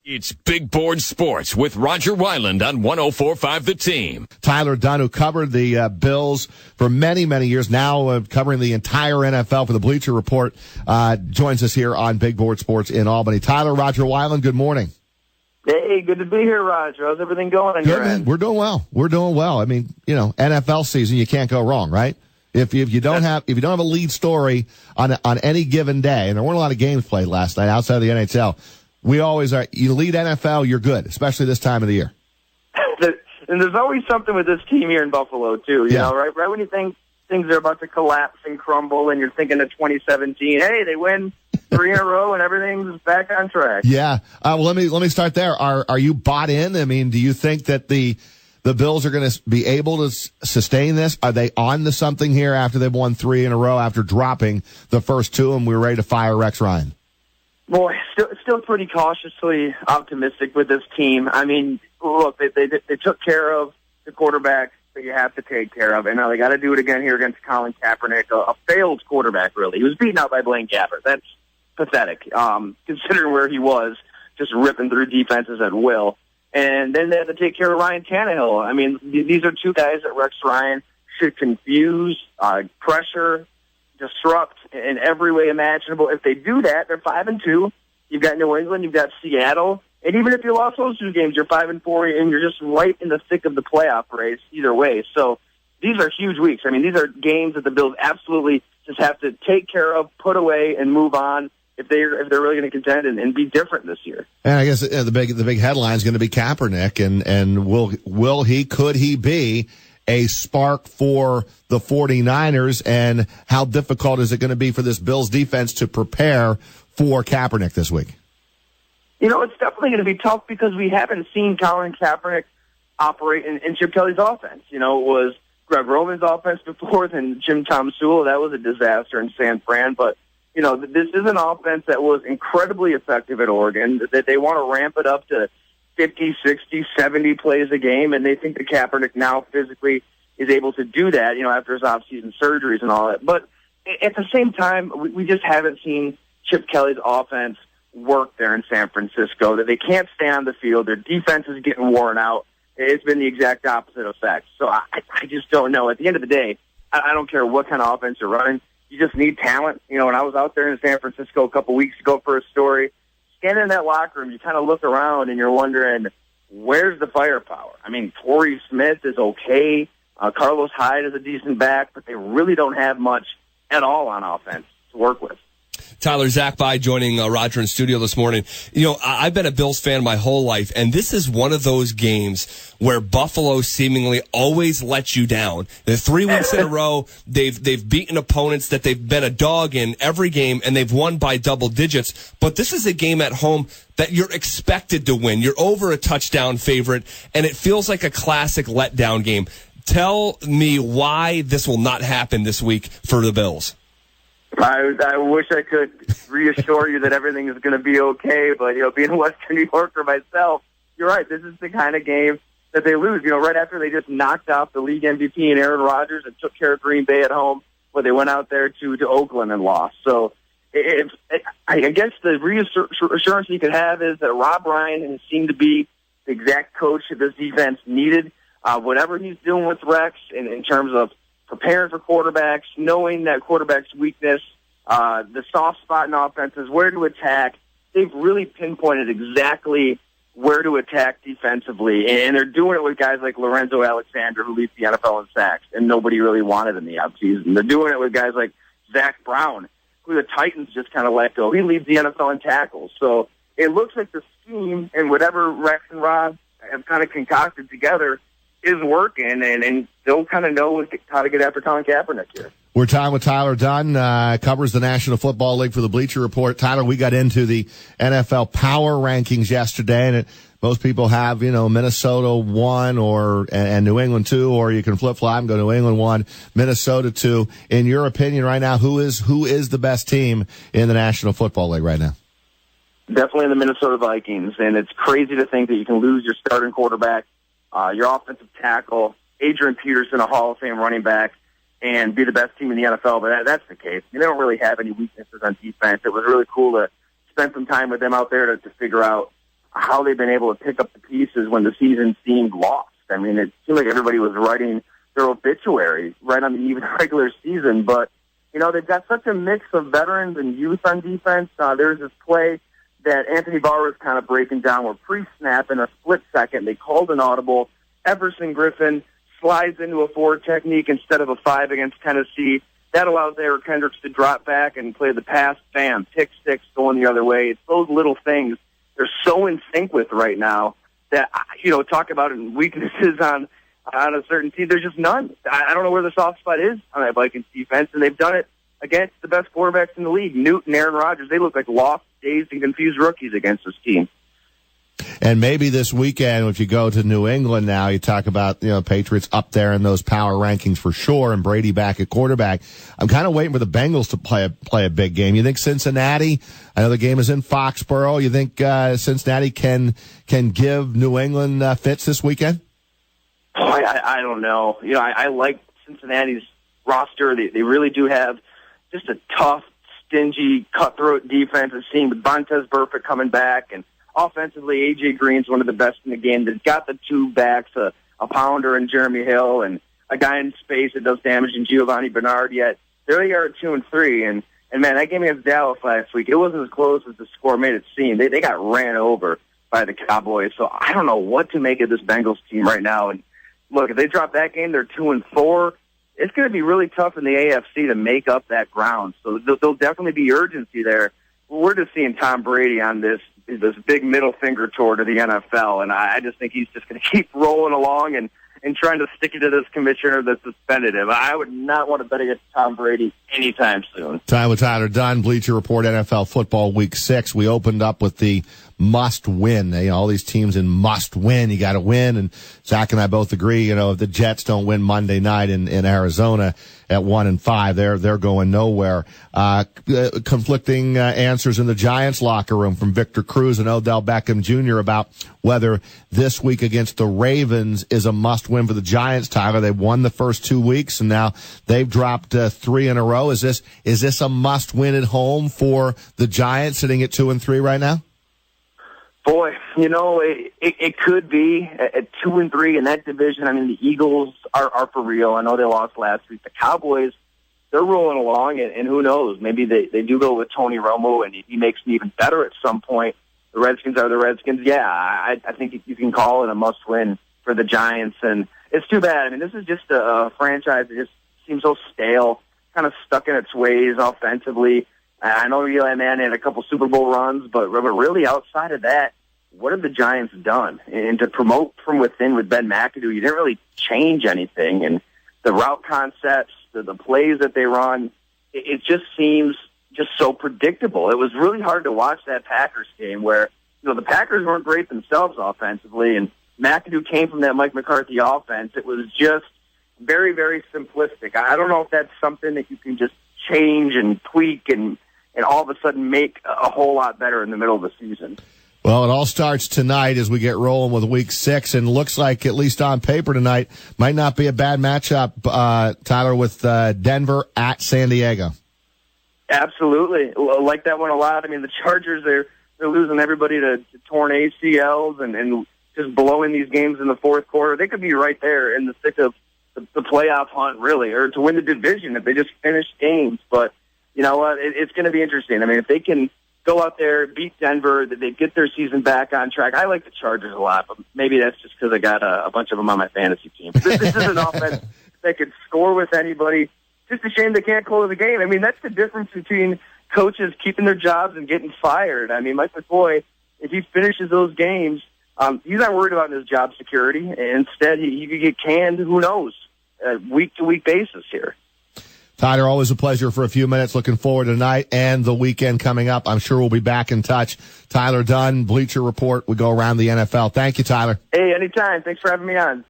It's Big Board Sports with Roger Wyland on 104.5 The Team. Tyler Dunne, who covered the Bills for many, many years, now covering the entire NFL for the Bleacher Report, joins us here on Big Board Sports in Albany. Tyler, Roger Wyland, good morning. Hey, good to be here, Roger. How's everything going on your end? We're doing well. We're doing well. I mean, NFL season, you can't go wrong, right? If you don't have a lead story on any given day, and there weren't a lot of games played last night outside of the NHL, we always are. You lead NFL, you're good, especially this time of the year. And there's always something with this team here in Buffalo too. You know, right when you think things are about to collapse and crumble, and you're thinking of 2017. Hey, they win 3 in a row, and everything's back on track. Yeah. Well, let me start there. Are you bought in? I mean, do you think that the Bills are going to be able to sustain this? Are they on to something here after they've won 3 in a row after dropping the first 2, and we're ready to fire Rex Ryan? Boy, still pretty cautiously optimistic with this team. I mean, look, they took care of the quarterback that you have to take care of, and now they got to do it again here against Colin Kaepernick, a failed quarterback, really. He was beaten out by Blaine Gabbert. That's pathetic, considering where he was, just ripping through defenses at will. And then they had to take care of Ryan Tannehill. I mean, these are 2 guys that Rex Ryan should confuse, pressure, disrupt in every way imaginable. If they do that, they're 5-2. You've got New England, you've got Seattle, and even if you lost those 2 games, you're 5-4, and you're just right in the thick of the playoff race either way. So these are huge weeks. I mean, these are games that the Bills absolutely just have to take care of, put away, and move on if they're really going to contend and be different this year. And I guess the big headline is going to be Kaepernick, and could he be a spark for the 49ers, and how difficult is it going to be for this Bills defense to prepare for Kaepernick this week? It's definitely going to be tough because we haven't seen Colin Kaepernick operate in Chip Kelly's offense. It was Greg Roman's offense before, then Jim Tom Sewell. That was a disaster in San Fran. But, this is an offense that was incredibly effective at Oregon, that they want to ramp it up to 50, 60, 70 plays a game, and they think that Kaepernick now physically is able to do that, after his off-season surgeries and all that. But at the same time, we just haven't seen Chip Kelly's offense work there in San Francisco, that they can't stay on the field. Their defense is getting worn out. It's been the exact opposite effect. So I just don't know. At the end of the day, I don't care what kind of offense you're running. You just need talent. When I was out there in San Francisco a couple weeks ago for a story, standing in that locker room, you kind of look around and you're wondering, where's the firepower? I mean, Torrey Smith is okay. Carlos Hyde is a decent back, but they really don't have much at all on offense to work with. Tyler, Zach By joining Roger in studio this morning. I've been a Bills fan my whole life, and this is one of those games where Buffalo seemingly always lets you down. The 3 weeks in a row, they've beaten opponents that they've been a dog in every game, and they've won by double digits. But this is a game at home that you're expected to win. You're over a touchdown favorite, and it feels like a classic letdown game. Tell me why this will not happen this week for the Bills. I wish I could reassure you that everything is going to be okay, but, being a Western New Yorker myself, you're right. This is the kind of game that they lose. Right after they just knocked out the league MVP and Aaron Rodgers and took care of Green Bay at home, but they went out there to Oakland and lost. So I guess the reassurance you could have is that Rob Ryan has seemed to be the exact coach that this defense needed. Whatever he's doing with Rex in terms of preparing for quarterbacks, knowing that quarterback's weakness, the soft spot in offenses, where to attack. They've really pinpointed exactly where to attack defensively, and they're doing it with guys like Lorenzo Alexander, who leads the NFL in sacks, and nobody really wanted in the offseason. They're doing it with guys like Zach Brown, who the Titans just kind of let go. He leads the NFL in tackles. So it looks like the scheme and whatever Rex and Rob have kind of concocted together is working, and they'll kind of know how to get after Colin Kaepernick here. We're talking with Tyler Dunne, covers the National Football League for the Bleacher Report. Tyler, we got into the NFL power rankings yesterday, and most people have, Minnesota 1 and New England 2, or you can flip-flop and go New England 1, Minnesota 2. In your opinion right now, who is the best team in the National Football League right now? Definitely the Minnesota Vikings, and it's crazy to think that you can lose your starting quarterback, your offensive tackle, Adrian Peterson, a Hall of Fame running back, and be the best team in the NFL. But that's the case. They don't really have any weaknesses on defense. It was really cool to spend some time with them out there to figure out how they've been able to pick up the pieces when the season seemed lost. I mean, it seemed like everybody was writing their obituary right on the eve of the regular season. But, they've got such a mix of veterans and youth on defense. There's this play that Anthony Barr was kind of breaking down where pre-snap in a split second, they called an audible. Everson Griffin slides into a 4 technique instead of a 5 against Tennessee. That allows Eric Kendricks to drop back and play the pass. Bam, pick six going the other way. It's those little things they're so in sync with right now that, talk about weaknesses on a certain team. There's just none. I don't know where the soft spot is on that Vikings defense, and they've done it against the best quarterbacks in the league. Newton, Aaron Rodgers, they look like lost, dazed, and confused rookies against this team. And maybe this weekend, if you go to New England now, you talk about, Patriots up there in those power rankings for sure, and Brady back at quarterback. I'm kind of waiting for the Bengals to play a big game. You think Cincinnati, I know the game is in Foxborough, you think Cincinnati can give New England fits this weekend? Oh, I don't know. I like Cincinnati's roster. They really do have just a tough, stingy, cutthroat defense. I've seen with Vontaze Burfict coming back, and offensively, A.J. Green's one of the best in the game. They've got the 2 backs, a pounder in Jeremy Hill, and a guy in space that does damage in Giovanni Bernard. Yet there they are at 2-3, and man, that game against Dallas last week, it wasn't as close as the score made it seem. They got ran over by the Cowboys. So I don't know what to make of this Bengals team right now. And look, if they drop that game, they're 2-4. It's going to be really tough in the AFC to make up that ground. So there'll definitely be urgency there. We're just seeing Tom Brady on this big middle finger tour to the NFL, and I just think he's just going to keep rolling along and trying to stick it to this commissioner that suspended him. I would not want to bet against Tom Brady anytime soon. Time with Tyler Dunne, Bleacher Report, NFL Football Week 6. We opened up with the must win. All these teams in must win. You got to win. And Zach and I both agree, if the Jets don't win Monday night in Arizona at 1-5, they're going nowhere. Conflicting answers in the Giants locker room from Victor Cruz and Odell Beckham Jr. about whether this week against the Ravens is a must win for the Giants. Tyler, they've won the first 2 weeks and now they've dropped 3 in a row. Is this a must win at home for the Giants sitting at 2-3 right now? Boy, it could be at 2-3 in that division. I mean, the Eagles are for real. I know they lost last week. The Cowboys, they're rolling along, and who knows? Maybe they do go with Tony Romo, and he makes them even better at some point. The Redskins are the Redskins. Yeah, I think you can call it a must-win for the Giants, and it's too bad. I mean, this is just a franchise that just seems so stale, kind of stuck in its ways offensively. I know Eli Manning had a couple Super Bowl runs, but really outside of that, what have the Giants done? And to promote from within with Ben McAdoo, you didn't really change anything. And the route concepts, the plays that they run, it just seems just so predictable. It was really hard to watch that Packers game where, the Packers weren't great themselves offensively, and McAdoo came from that Mike McCarthy offense. It was just very, very simplistic. I don't know if that's something that you can just change and tweak and all of a sudden make a whole lot better in the middle of the season. Well, it all starts tonight as we get rolling with Week 6, and looks like, at least on paper tonight, might not be a bad matchup, Tyler, with Denver at San Diego. Absolutely. I like that one a lot. I mean, the Chargers, they're losing everybody to torn ACLs and just blowing these games in the fourth quarter. They could be right there in the thick of the playoff hunt, really, or to win the division if they just finish games. But you know what? It's going to be interesting. I mean, if they can go out there, beat Denver, that they get their season back on track. I like the Chargers a lot, but maybe that's just because I got a bunch of them on my fantasy team. This is an offense that could score with anybody. Just a shame they can't close the game. I mean, that's the difference between coaches keeping their jobs and getting fired. I mean, Mike McCoy, if he finishes those games, he's not worried about his job security. Instead, he could get canned, who knows, week-to-week basis here. Tyler, always a pleasure for a few minutes. Looking forward to tonight and the weekend coming up. I'm sure we'll be back in touch. Tyler Dunne, Bleacher Report. We go around the NFL. Thank you, Tyler. Hey, anytime. Thanks for having me on.